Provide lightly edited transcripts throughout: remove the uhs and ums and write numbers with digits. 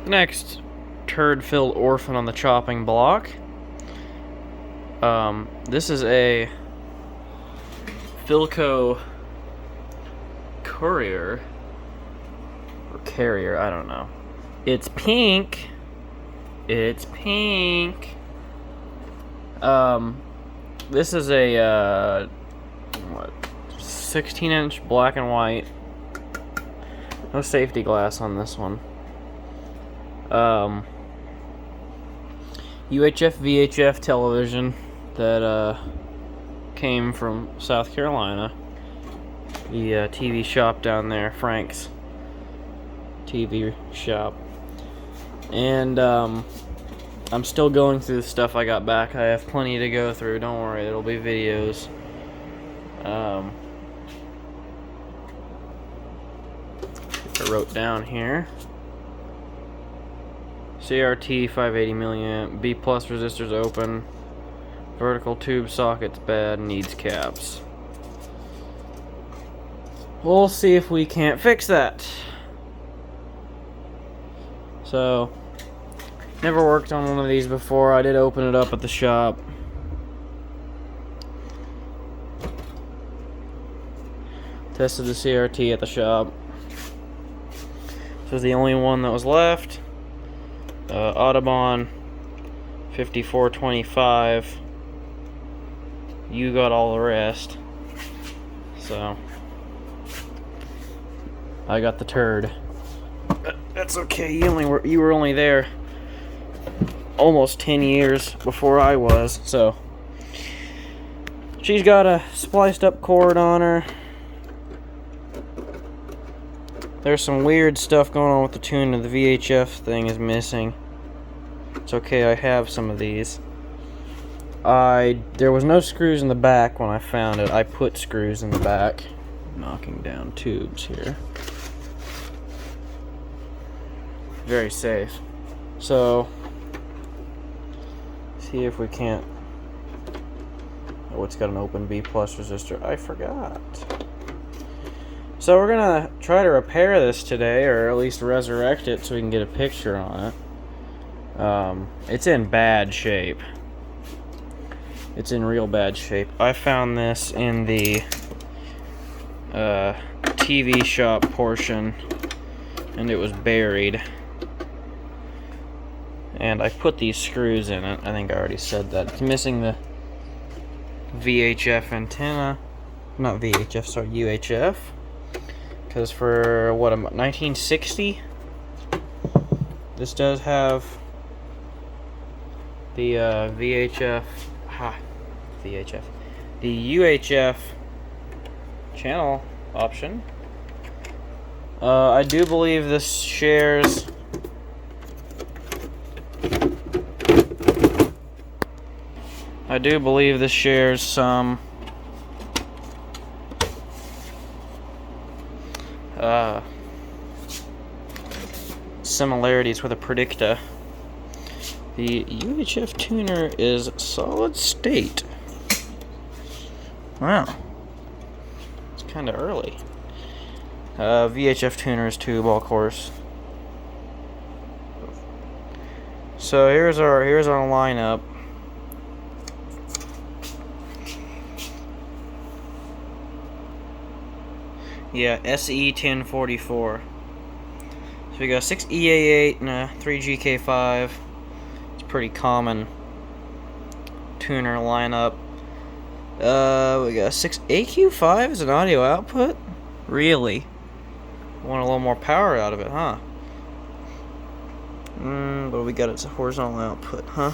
Next turd-filled orphan on the chopping block. This is a Philco Courier or Carrier, I don't know. It's pink. It's pink. This is a 16-inch black and white. No safety glass on this one. UHF VHF television that came from South Carolina. The TV shop down there, Frank's TV shop. And I'm still going through the stuff I got back. I have plenty to go through. Don't worry, there'll be videos. I wrote down here. CRT 580 milliamp, B plus resistors open, vertical tube sockets bad, needs caps. We'll see if we can't fix that. So, never worked on one of these before. I did open it up at the shop. Tested the CRT at the shop. This was the only one that was left. Audubon 5425. You got all the rest. So I got the turd. That's okay. You were only there almost 10 years before I was. So she's got a spliced up cord on her. There's some weird stuff going on with the tuner. The VHF thing is missing. It's okay, I have some of these. There was no screws in the back when I found it. I put screws in the back. Knocking down tubes here. Very safe. So, see if we can't... Oh, it's got an open B plus resistor. I forgot. So we're gonna try to repair this today, or at least resurrect it so we can get a picture on it. It's in bad shape. It's in real bad shape. I found this in the TV shop portion, and it was buried. And I put these screws in it. I think I already said that. It's missing the VHF antenna. Not VHF, sorry, UHF. Because for, what, 1960? This does have the VHF, VHF, the UHF channel option. I do believe this shares some similarities with a Predicta. The UHF tuner is solid state. Wow. It's kind of early. VHF tuner is tube-all course. So here's our lineup. Yeah, SE 1044. So we got 6 EA8 and a 3 GK5. It's a pretty common tuner lineup. We got 6 AQ5 as an audio output? Really? Want a little more power out of it, huh? But we got it's a horizontal output, huh?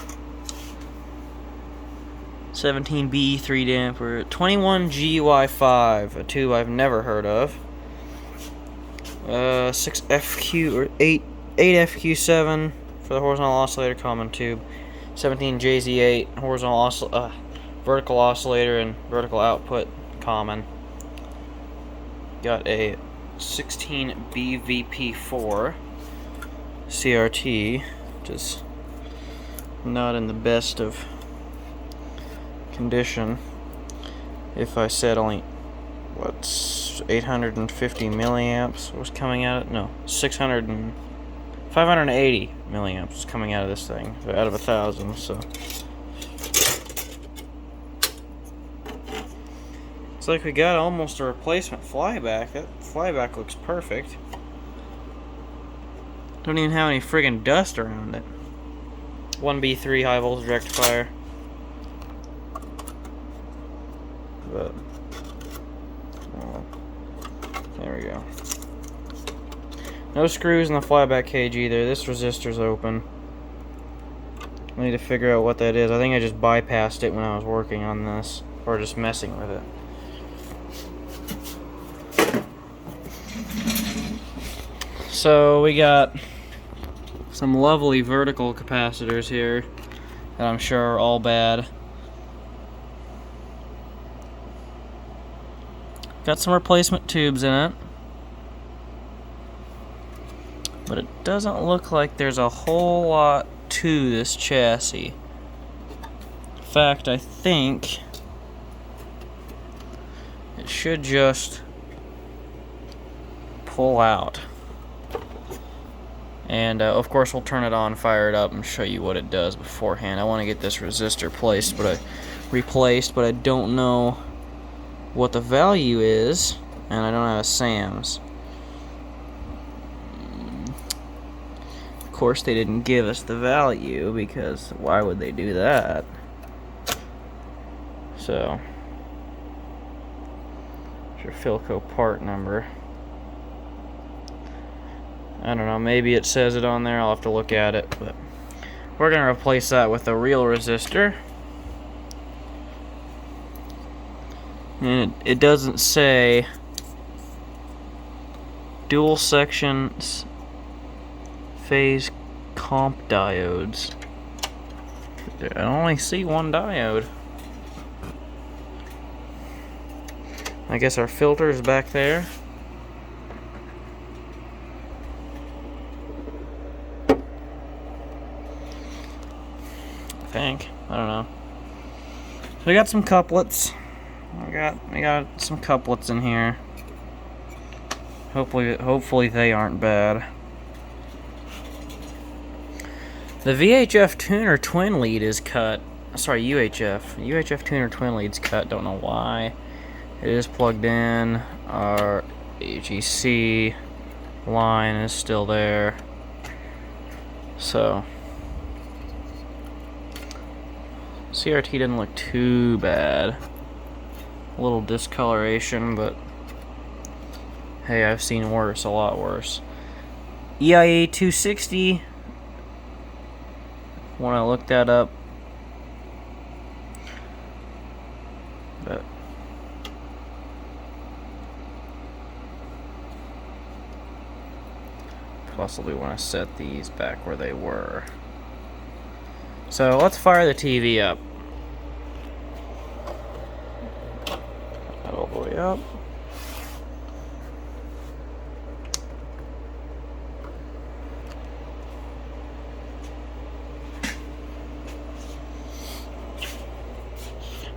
17B 3 damper, 21 GY5, a tube I've never heard of. 6 FQ or 8 FQ7 for the horizontal oscillator common tube. 17 JZ8 horizontal vertical oscillator and vertical output common. Got a 16 BVP4 CRT, which is not in the best of condition. If I said only, what's 850 milliamps was coming out? No, 500 580 milliamps is coming out of this thing, so out of 1,000. So it's like we got almost a replacement flyback. That flyback looks perfect. Don't even have any friggin' dust around it. 1B3 high voltage rectifier. But there we go. No screws in the flyback cage either. This resistor's open. I need to figure out what that is. I think I just bypassed it when I was working on this, or just messing with it. So we got some lovely vertical capacitors here that I'm sure are all bad. Got some replacement tubes in it, but it doesn't look like there's a whole lot to this chassis. In fact, I think it should just pull out. And of course we'll turn it on, fire it up, and show you what it does beforehand. I want to get this resistor replaced, but I don't know what the value is, and I don't have a SAMS. Of course they didn't give us the value, because why would they do that? So it's your Philco part number. I don't know, maybe it says it on there, I'll have to look at it, but we're going to replace that with a real resistor. And it doesn't say dual sections phase comp diodes. I only see one diode. I guess our filter is back there. I think. I don't know. So we got some couplets. We got some couplets in here. Hopefully they aren't bad. The VHF tuner twin lead is cut. Sorry, UHF tuner twin lead's cut. Don't know why. It is plugged in. Our HEC line is still there. So CRT didn't look too bad. A little discoloration, but hey, I've seen worse, a lot worse. EIA 260, when I looked that up, but possibly want to set these back where they were. So let's fire the TV up. All the way up.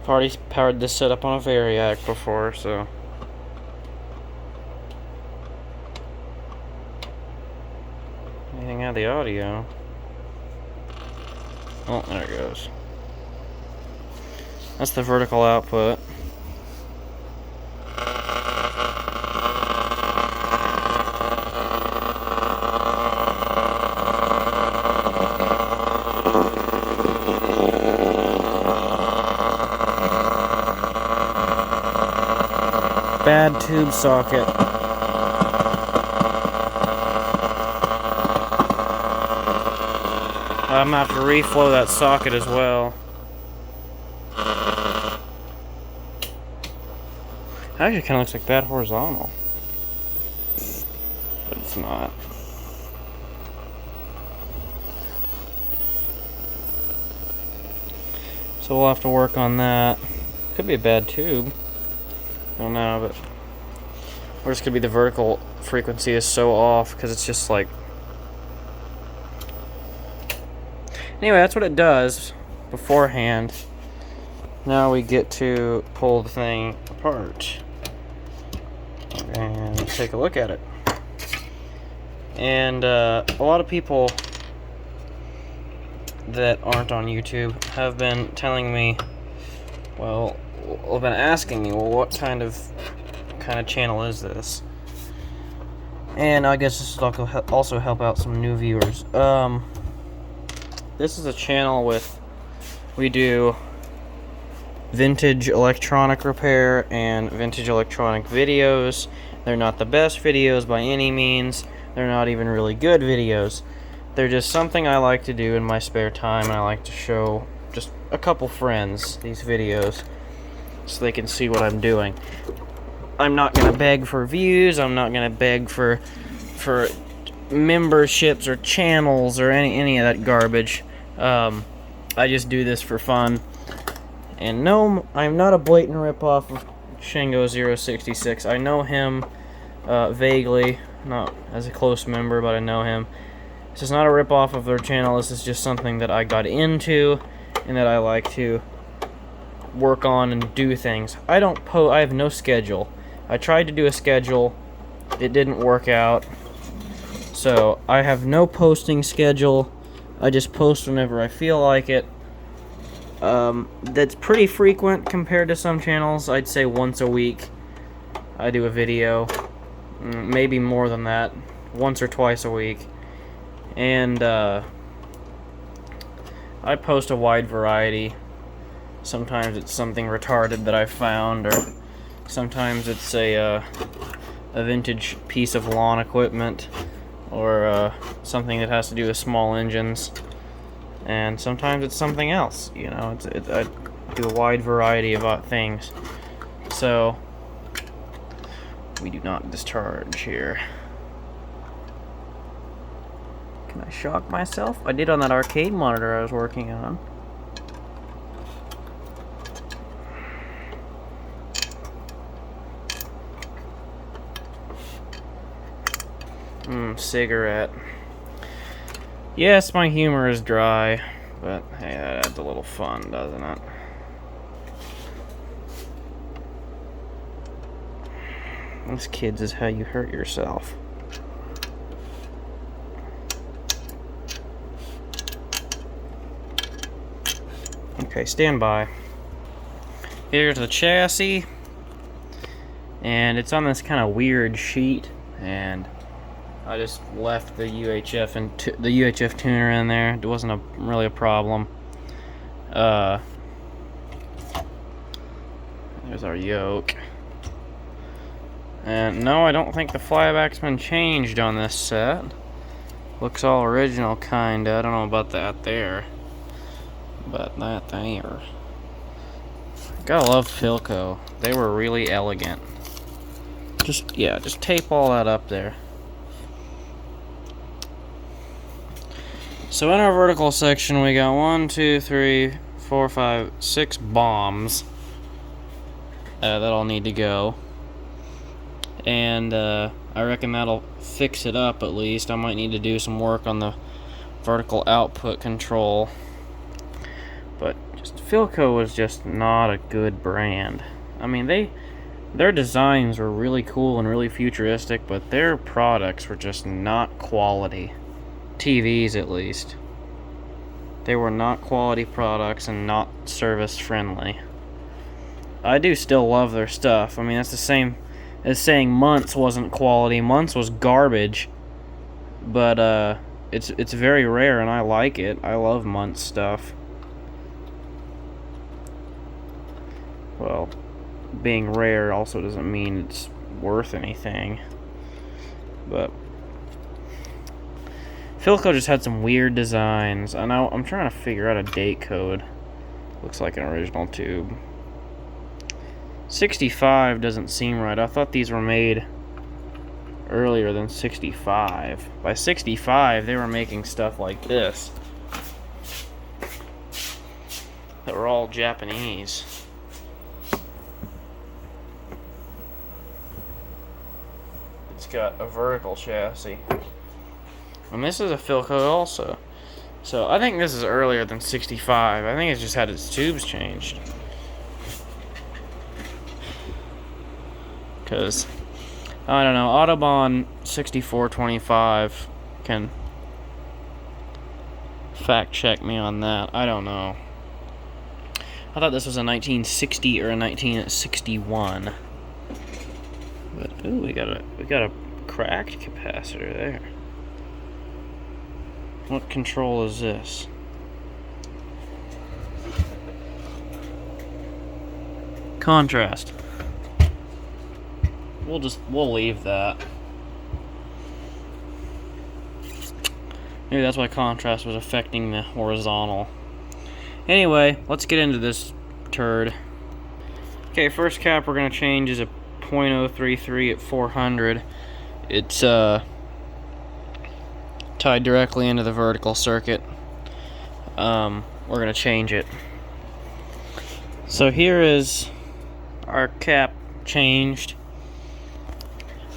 I've already powered this setup on a Variac before, so anything out of the audio. Oh, there it goes. That's the vertical output. Bad tube socket. I'm gonna have to reflow that socket as well. Actually, kind of looks like bad horizontal, but it's not. So we'll have to work on that. Could be a bad tube. I don't know, but or this could be the vertical frequency is so off because it's just like. Anyway, that's what it does beforehand. Now we get to pull the thing apart and take a look at it. And a lot of people that aren't on YouTube have been telling me, well, have been asking me, well, what kind of channel is this? And I guess this will also help out some new viewers. This is a channel we do vintage electronic repair and vintage electronic videos. They're not the best videos by any means. They're not even really good videos. They're just something I like to do in my spare time, and I like to show just a couple friends these videos so they can see what I'm doing. I'm not going to beg for views. I'm not going to beg for memberships or channels or any of that garbage. I just do this for fun. And no, I'm not a blatant ripoff of Shingo066. I know him vaguely, not as a close member, but I know him. This is not a ripoff of their channel. This is just something that I got into and that I like to work on and do things. I have no schedule. I tried to do a schedule. It didn't work out. So I have no posting schedule. I just post whenever I feel like it. That's pretty frequent compared to some channels. I'd say once a week I do a video. Maybe more than that. Once or twice a week. And I post a wide variety. Sometimes it's something retarded that I found, or sometimes it's a vintage piece of lawn equipment, or something that has to do with small engines, and sometimes it's something else. You know, I do a wide variety of things. So we do not discharge here. Can I shock myself? I did on that arcade monitor I was working on. Cigarette. Yes, my humor is dry, but hey, that adds a little fun, doesn't it? This kids is how you hurt yourself. Okay, stand by. Here's the chassis, and it's on this kind of weird sheet, and I just left the UHF and the UHF tuner in there. It wasn't really a problem. There's our yoke. And no, I don't think the flyback's been changed on this set. Looks all original, kinda. I don't know about that there. But that there. Gotta love Philco. They were really elegant. Just tape all that up there. So in our vertical section, we got 1, 2, 3, 4, 5, 6 bombs that'll need to go. And I reckon that'll fix it up at least. I might need to do some work on the vertical output control. But Philco was just not a good brand. I mean, their designs were really cool and really futuristic, but their products were just not quality. TVs, at least. They were not quality products and not service friendly. I do still love their stuff. I mean, that's the same as saying Muntz wasn't quality. Muntz was garbage. But it's very rare, and I like it. I love Muntz stuff. Well, being rare also doesn't mean it's worth anything. But Philco just had some weird designs. I know, I'm trying to figure out a date code. Looks like an original tube. 65 doesn't seem right. I thought these were made earlier than 65. By 65, they were making stuff like this that were all Japanese. It's got a vertical chassis. And this is a Philco also. So I think this is earlier than 65. I think it's just had its tubes changed. Because I don't know. Autobahn 6425 can fact check me on that. I don't know. I thought this was a 1960 or a 1961. But ooh, we got a cracked capacitor there. What control is this? Contrast. We'll leave that. Maybe that's why contrast was affecting the horizontal. Anyway, let's get into this turd. Okay, first cap we're gonna change is a .033 at 400. It's tied directly into the vertical circuit. We're gonna change it. So here is our cap changed.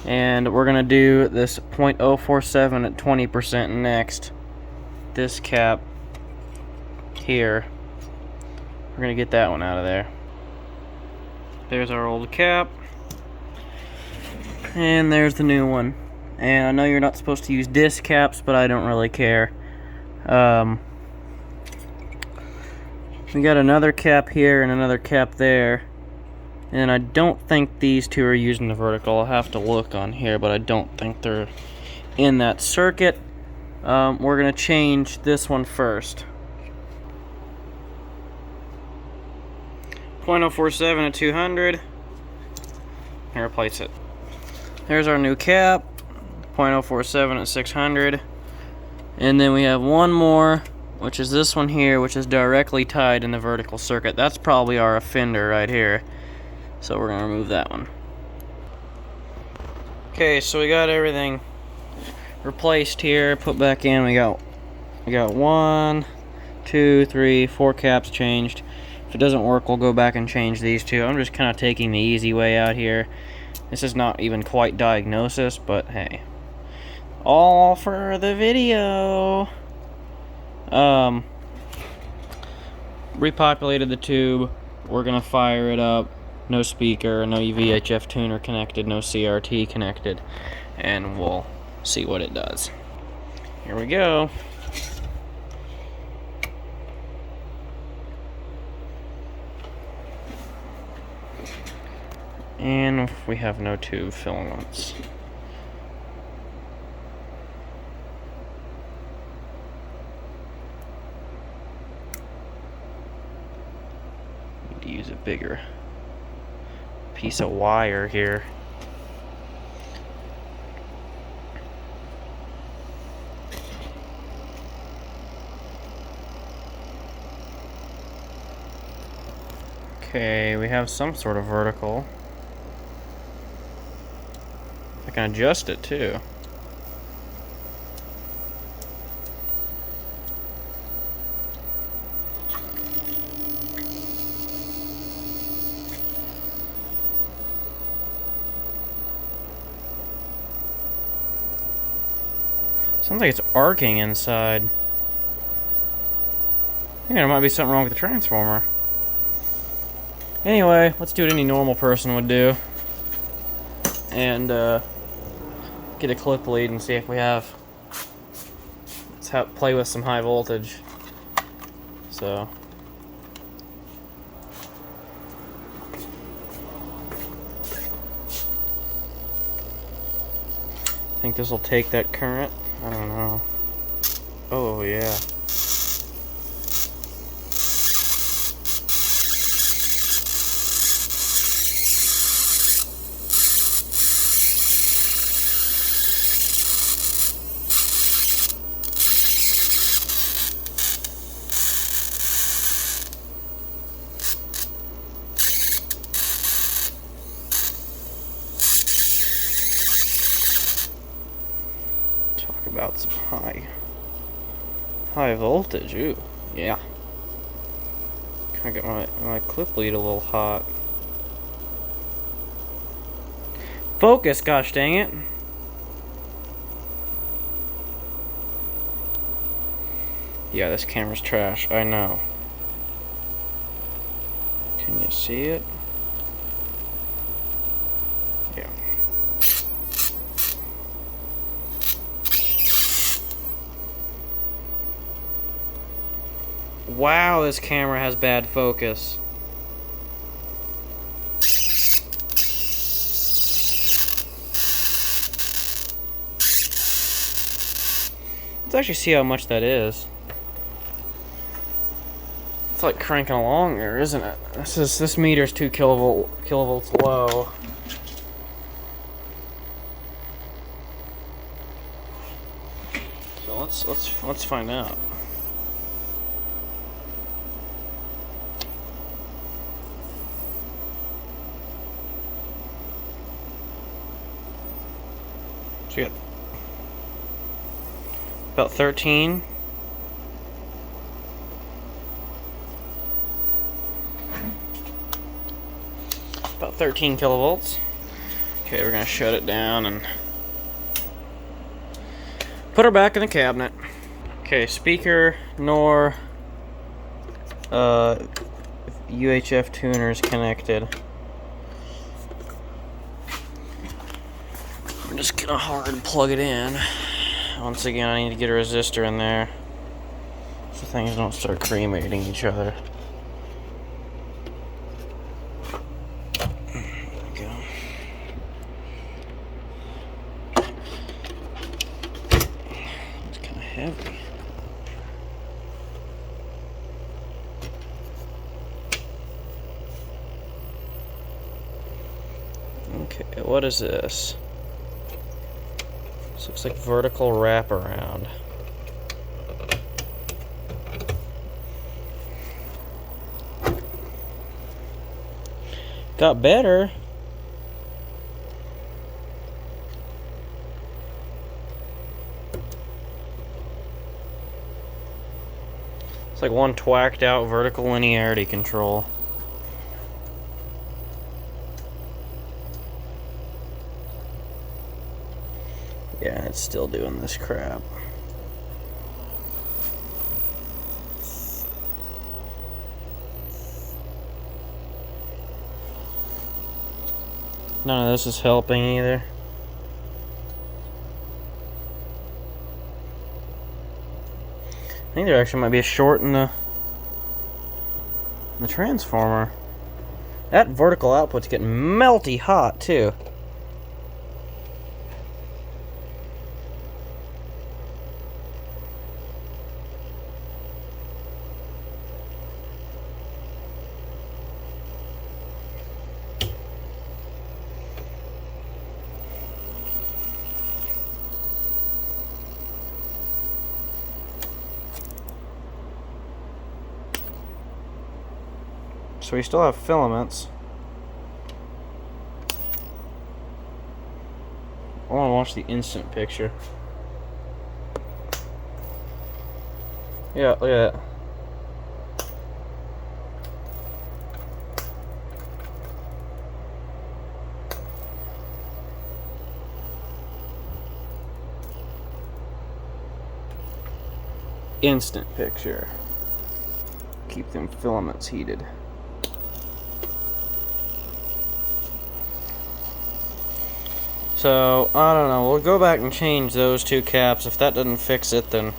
And we're gonna do this .047 at 20% next. This cap here. We're gonna get that one out of there. There's our old cap. And there's the new one. And I know you're not supposed to use disc caps, but I don't really care. We got another cap here and another cap there. And I don't think these two are using the vertical. I'll have to look on here, but I don't think they're in that circuit. We're going to change this one first. .047 at 200. And replace it. There's our new cap. .047 at 600. And then we have one more, which is this one here, which is directly tied in the vertical circuit. That's probably our offender right here. So we're gonna remove that one. Okay, so we got everything replaced here, put back in. We got 1, 2, 3, 4 caps changed. If it doesn't work, we'll go back and change these two. I'm just kind of taking the easy way out here. This is not even quite diagnosis, but hey, all for the video. Repopulated the tube. We're gonna fire it up. No speaker, no VHF tuner connected, no CRT connected, and we'll see what it does. Here we go. And we have no tube filaments. Need to use a bigger piece of wire here. Okay, we have some sort of vertical. I can adjust it too. Sounds like it's arcing inside. I think there might be something wrong with the transformer. Anyway, let's do what any normal person would do. And get a clip lead and see if we have... Let's play with some high voltage. So... I think this will take that current. I don't know. Oh, yeah. About some high voltage. Ooh, yeah. Kind of get my clip lead a little hot. Focus, gosh dang it. Yeah, this camera's trash, I know. Can you see it? Yeah. Wow, this camera has bad focus. Let's actually see how much that is. It's like cranking along there, isn't it? This meter's 2 kilovolts low. So let's find out. So you got about 13. About 13 kilovolts. Okay, we're gonna shut it down and put her back in the cabinet. Okay, speaker nor UHF tuners connected. I'm just gonna hard plug it in. Once again, I need to get a resistor in there so things don't start cremating each other. Heavy. Okay, what is this? This looks like vertical wraparound. Got better. It's like one twacked out vertical linearity control. Yeah, it's still doing this crap. None of this is helping either. I think there actually might be a short in the transformer. That vertical output's getting melty hot too. So we still have filaments. I want to watch the instant picture. Yeah, look at that. Instant picture. Keep them filaments heated. So, I don't know, we'll go back and change those two caps. If that doesn't fix it, then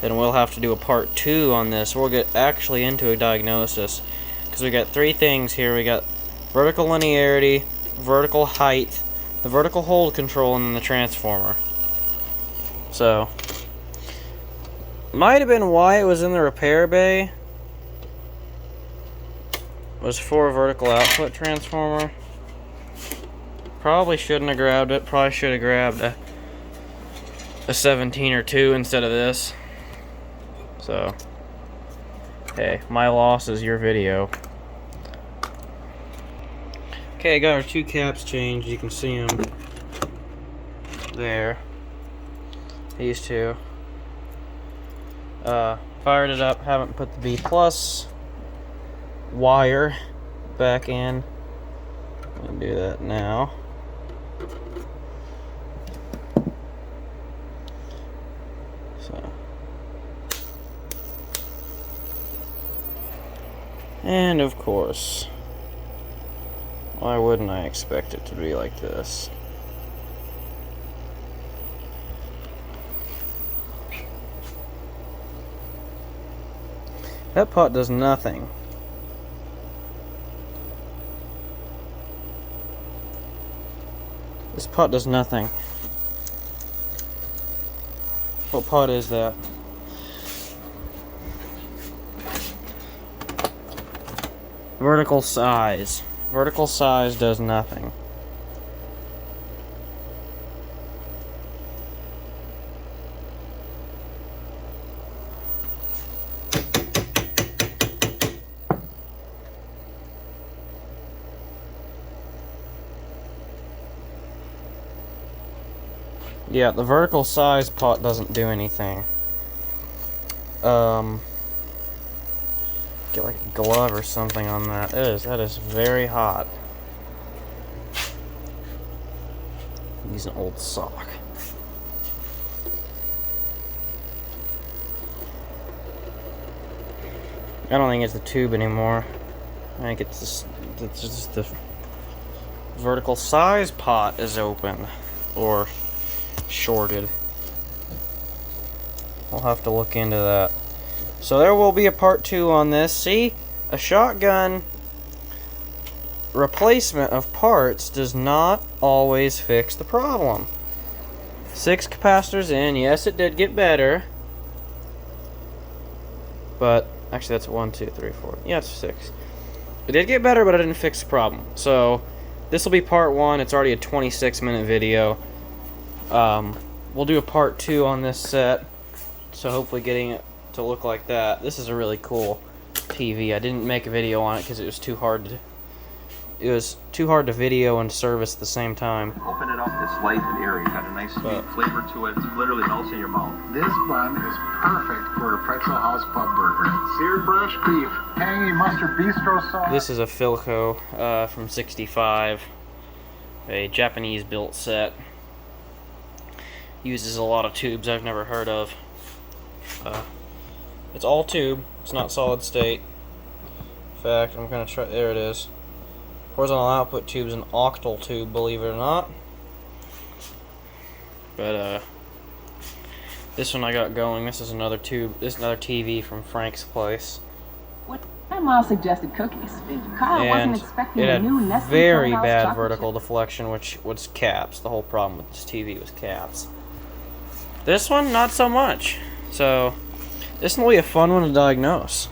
we'll have to do a part 2 on this. We'll get actually into a diagnosis. Because we got 3 things here. We got vertical linearity, vertical height, the vertical hold control, and then the transformer. So, might have been why it was in the repair bay. Was for a vertical output transformer. Probably shouldn't have grabbed it. Probably should have grabbed a 17 or 2 instead of this. So, hey, my loss is your video. Okay, I got our 2 caps changed. You can see them there. These 2. Fired it up. Haven't put the B plus wire back in. I'm gonna do that now. And of course, why wouldn't I expect it to be like this? That pot does nothing. This pot does nothing. What pot is that? Vertical size. Vertical size does nothing. Yeah, the vertical size pot doesn't do anything. Get like a glove or something on that. That is very hot. Use an old sock. I don't think it's the tube anymore. I think it's just the vertical size pot is open or shorted. We'll have to look into that. So there will be a part 2 on this. See, a shotgun replacement of parts does not always fix the problem. 6 capacitors in. Yes, it did get better. But actually, that's 1, 2, 3, 4. Yeah, it's 6. It did get better, but it didn't fix the problem. So this will be part 1. It's already a 26-minute video. We'll do a part 2 on this set. So hopefully getting it to look like that. This is a really cool TV. I didn't make a video on it because it was too hard to video and service at the same time. Open it up, it's light and airy, got a nice sweet flavor to it. It literally melts in your mouth. This bun is perfect for a Pretzel House pub burger. Seared fresh beef, tangy mustard bistro sauce. This is a Philco from '65, a Japanese built set. Uses a lot of tubes I've never heard of. It's all tube, it's not solid state. In fact, I'm gonna try, there it is. Horizontal output tube's an octal tube, believe it or not. But this one I got going. This is another tube. This is another TV from Frank's place. Grandma suggested cookies. Kyle wasn't expecting it a new had Nestle very Toll House bad chocolate vertical chip. deflection, which was caps. The whole problem with this TV was caps. This one, not so much. So this will be a fun one to diagnose.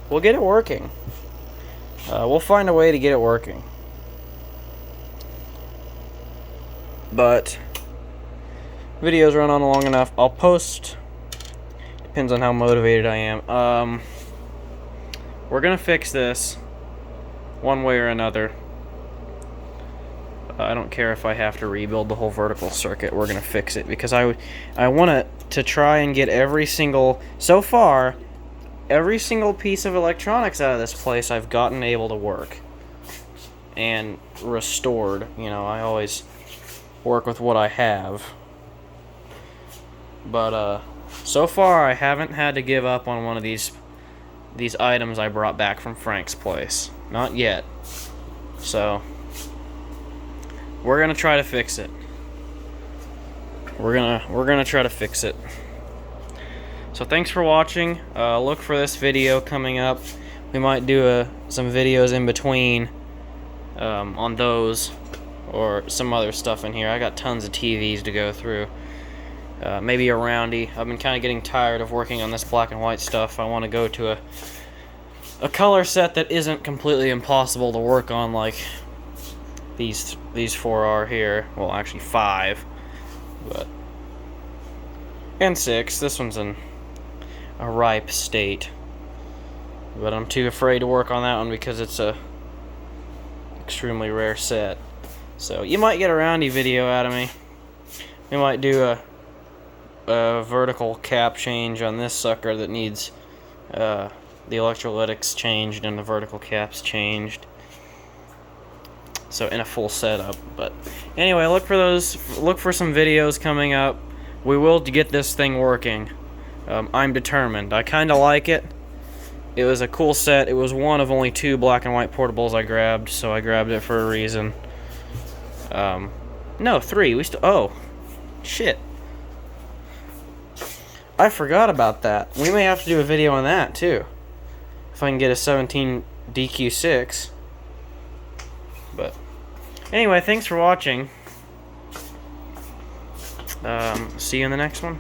We'll get it working. We'll find a way to get it working. But videos run on long enough. I'll post. Depends on how motivated I am. We're gonna fix this one way or another. I don't care if I have to rebuild the whole vertical circuit. We're gonna fix it because I want to try and get every single, so far, every single piece of electronics out of this place I've gotten able to work and restored. You know, I always work with what I have, but so far I haven't had to give up on one of these items I brought back from Frank's place. Not yet. So we're gonna try to fix it. We're gonna try to fix it. So thanks for watching. Look for this video coming up. We might do some videos in between on those or some other stuff in here. I got tons of TVs to go through. Maybe a roundy. I've been kind of getting tired of working on this black and white stuff. I want to go to a color set that isn't completely impossible to work on, like these 4 are here. Well, actually 5, but and 6. This one's in a ripe state, but I'm too afraid to work on that one because it's a extremely rare set. So you might get a roundy video out of me. We might do a vertical cap change on this sucker that needs the electrolytics changed and the vertical caps changed. So in a full setup. But anyway, look for some videos coming up. We will get this thing working. I'm determined. I kind of like it. It was a cool set. It was one of only 2 black and white portables I grabbed, so I grabbed it for a reason. No, 3. Oh, shit. I forgot about that. We may have to do a video on that too. if I can get a 17 DQ6. But anyway, thanks for watching. See you in the next one.